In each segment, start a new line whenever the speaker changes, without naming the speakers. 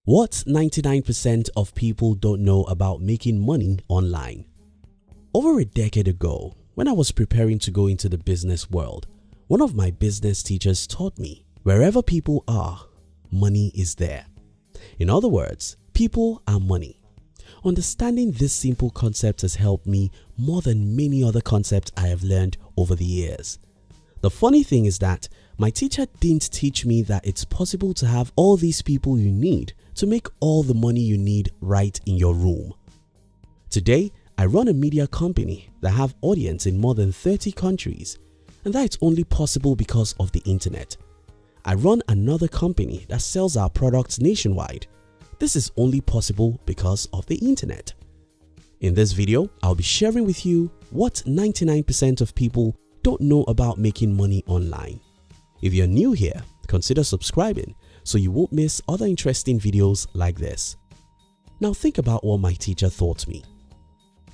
What 99% of people don't know about making money online. Over a decade ago, when I was preparing to go into the business world, one of my business teachers taught me, wherever people are, money is there. In other words, people are money. Understanding this simple concept has helped me more than many other concepts I have learned over the years. The funny thing is that my teacher didn't teach me that it's possible to have all these people you need to make all the money you need right in your room. Today, I run a media company that have audience in more than 30 countries, and that's only possible because of the internet. I run another company that sells our products nationwide. This is only possible because of the internet. In this video, I'll be sharing with you what 99% of people don't know about making money online. If you're new here, consider subscribing so you won't miss other interesting videos like this. Now think about what my teacher taught me.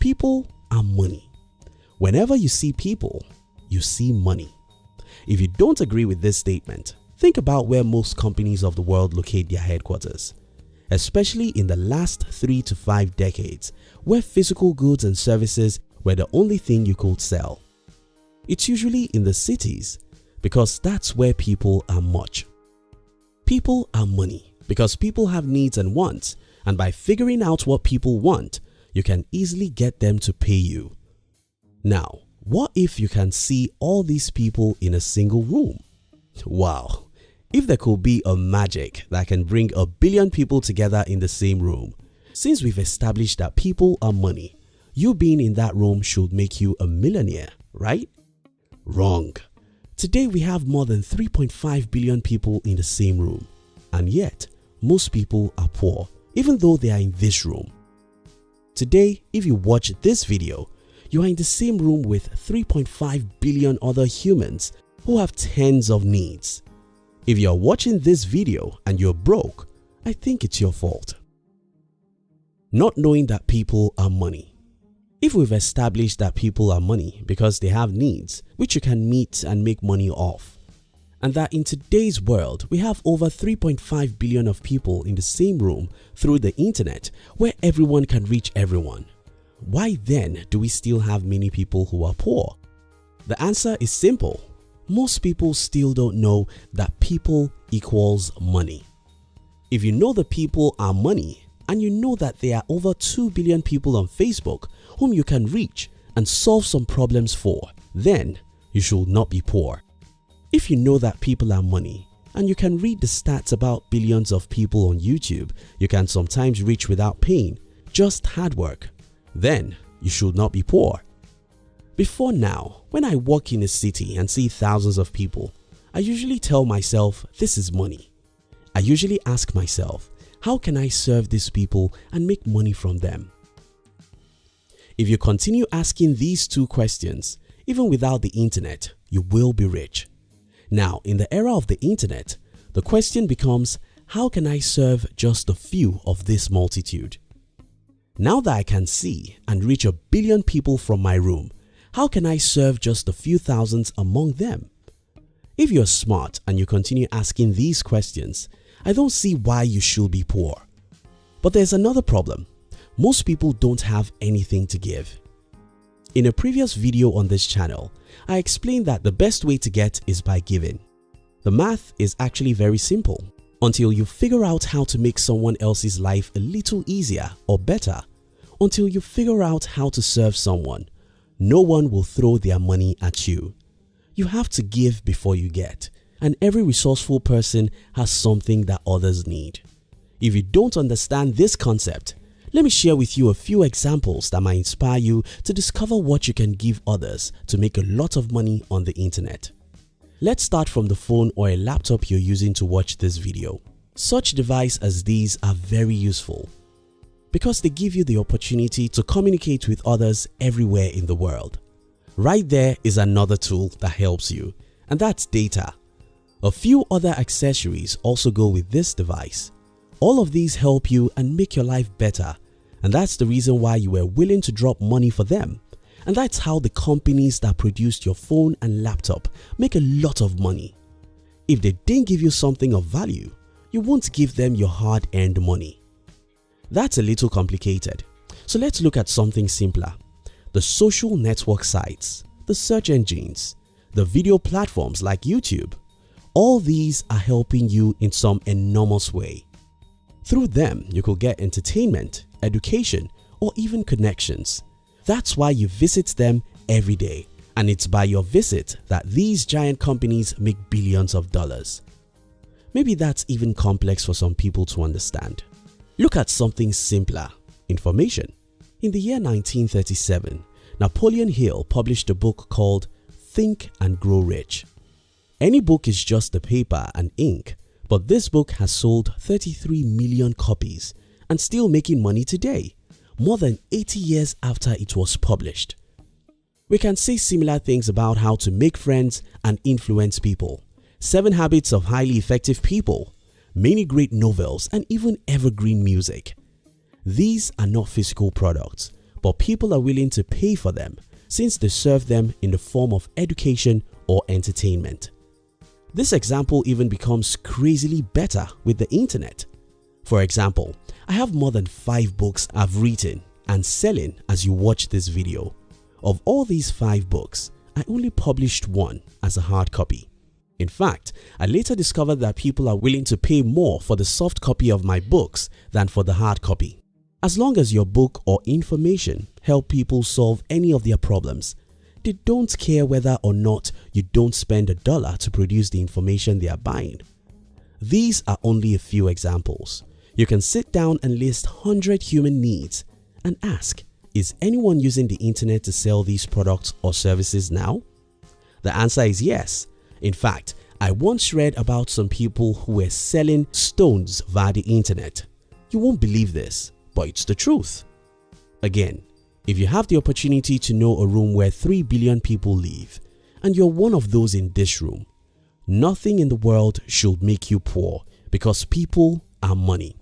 People are money. Whenever you see people, you see money. If you don't agree with this statement, think about where most companies of the world locate their headquarters, especially in the last 3 to 5 decades, where physical goods and services were the only thing you could sell. It's usually in the cities because that's where people are much. People are money because people have needs and wants, and by figuring out what people want, you can easily get them to pay you. Now, what if you can see all these people in a single room? Wow! If there could be a magic that can bring 1 billion people together in the same room. Since we've established that people are money, you being in that room should make you a millionaire, right? Wrong. Today we have more than 3.5 billion people in the same room, and yet most people are poor even though they are in this room. Today, if you watch this video, you are in the same room with 3.5 billion other humans who have tens of needs. If you are watching this video and you're broke, I think it's your fault. Not knowing that people are money. If we've established that people are money because they have needs which you can meet and make money off, and that in today's world we have over 3.5 billion of people in the same room through the internet where everyone can reach everyone, why then do we still have many people who are poor? The answer is simple. Most people still don't know that people equals money. If you know the people are money, and you know that there are over 2 billion people on Facebook whom you can reach and solve some problems for, then you should not be poor. If you know that people are money and you can read the stats about billions of people on YouTube you can sometimes reach without pain, just hard work, then you should not be poor. Before now, when I walk in a city and see thousands of people, I usually tell myself this is money. I usually ask myself, how can I serve these people and make money from them? If you continue asking these two questions, even without the internet, you will be rich. Now, in the era of the internet, the question becomes, how can I serve just a few of this multitude? Now that I can see and reach 1 billion people from my room, how can I serve just a few thousands among them? If you're smart and you continue asking these questions, I don't see why you should be poor. But there's another problem. Most people don't have anything to give. In a previous video on this channel, I explained that the best way to get is by giving. The math is actually very simple. Until you figure out how to make someone else's life a little easier or better, until you figure out how to serve someone, no one will throw their money at you. You have to give before you get. And every resourceful person has something that others need. If you don't understand this concept, let me share with you a few examples that might inspire you to discover what you can give others to make a lot of money on the internet. Let's start from the phone or a laptop you're using to watch this video. Such devices as these are very useful because they give you the opportunity to communicate with others everywhere in the world. Right there is another tool that helps you, and that's data. A few other accessories also go with this device. All of these help you and make your life better, and that's the reason why you were willing to drop money for them. And that's how the companies that produced your phone and laptop make a lot of money. If they didn't give you something of value, You won't give them your hard-earned money. That's a little complicated. So let's look at something simpler. The social network sites, the search engines, the video platforms like YouTube, all these are helping you in some enormous way. Through them, you could get entertainment, education, or even connections. That's why you visit them every day, and it's by your visit that these giant companies make billions of dollars. Maybe that's even complex for some people to understand. Look at something simpler: information. In the year 1937, Napoleon Hill published a book called Think and Grow Rich. Any book is just the paper and ink, but this book has sold 33 million copies and still making money today, more than 80 years after it was published. We can say similar things about how to make friends and influence people, 7 Habits of Highly Effective People, many great novels, and even evergreen music. These are not physical products, but people are willing to pay for them since they serve them in the form of education or entertainment. This example even becomes crazily better with the internet. For example, I have more than 5 books I've written and selling as you watch this video. Of all these 5 books, I only published one as a hard copy. In fact, I later discovered that people are willing to pay more for the soft copy of my books than for the hard copy. As long as your book or information help people solve any of their problems, they don't care whether or not you don't spend $1 to produce the information they are buying. These are only a few examples. You can sit down and list 100 human needs and ask, is anyone using the internet to sell these products or services now? The answer is yes. In fact, I once read about some people who were selling stones via the internet. You won't believe this, but it's the truth. Again, if you have the opportunity to know a room where 3 billion people live and you're one of those in this room, nothing in the world should make you poor because people are money.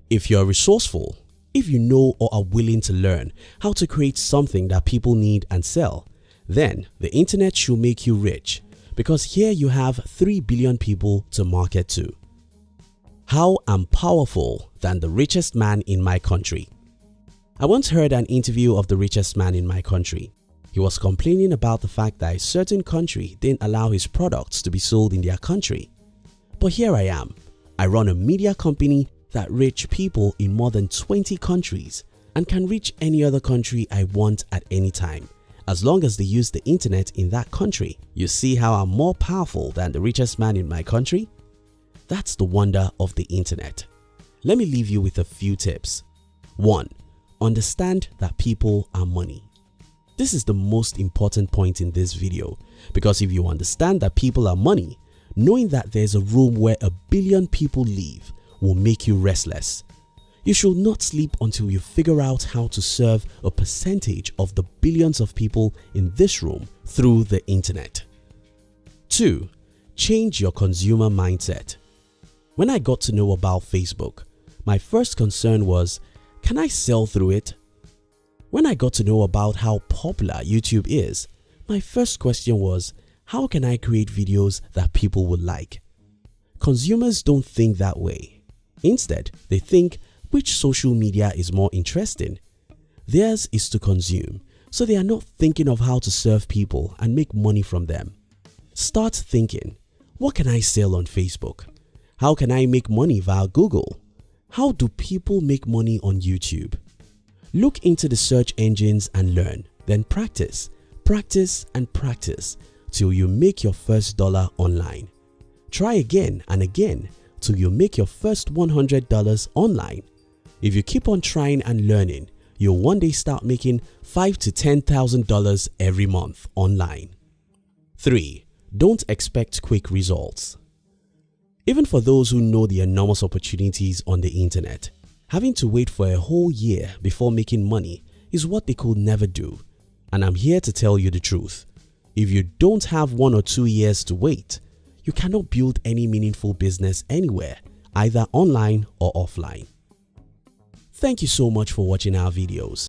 If you're resourceful, if you know or are willing to learn how to create something that people need and sell, then the internet should make you rich because here you have 3 billion people to market to. How I'm powerful than the richest man in my country. I once heard an interview of the richest man in my country. He was complaining about the fact that a certain country didn't allow his products to be sold in their country. But here I am. I run a media company that reaches people in more than 20 countries and can reach any other country I want at any time, as long as they use the internet in that country. You see how I'm more powerful than the richest man in my country? That's the wonder of the internet. Let me leave you with a few tips. 1. Understand that people are money. This is the most important point in this video because if you understand that people are money, knowing that there's a room where 1 billion people live will make you restless. You should not sleep until you figure out how to serve a percentage of the billions of people in this room through the internet. 2. Change your consumer mindset. When I got to know about Facebook, my first concern was, can I sell through it? When I got to know about how popular YouTube is, my first question was, how can I create videos that people would like? Consumers don't think that way. Instead, they think, which social media is more interesting? Theirs is to consume, so they are not thinking of how to serve people and make money from them. Start thinking, what can I sell on Facebook? How can I make money via Google? How do people make money on YouTube? Look into the search engines and learn, then practice, practice and practice till you make your first dollar online. Try again and again till you make your first $100 online. If you keep on trying and learning, you'll one day start making $5,000 to $10,000 every month online. 3. Don't expect quick results. Even for those who know the enormous opportunities on the internet, having to wait for a whole year before making money is what they could never do. And I'm here to tell you the truth. If you don't have 1 or 2 years to wait, you cannot build any meaningful business anywhere, either online or offline. Thank you so much for watching our videos.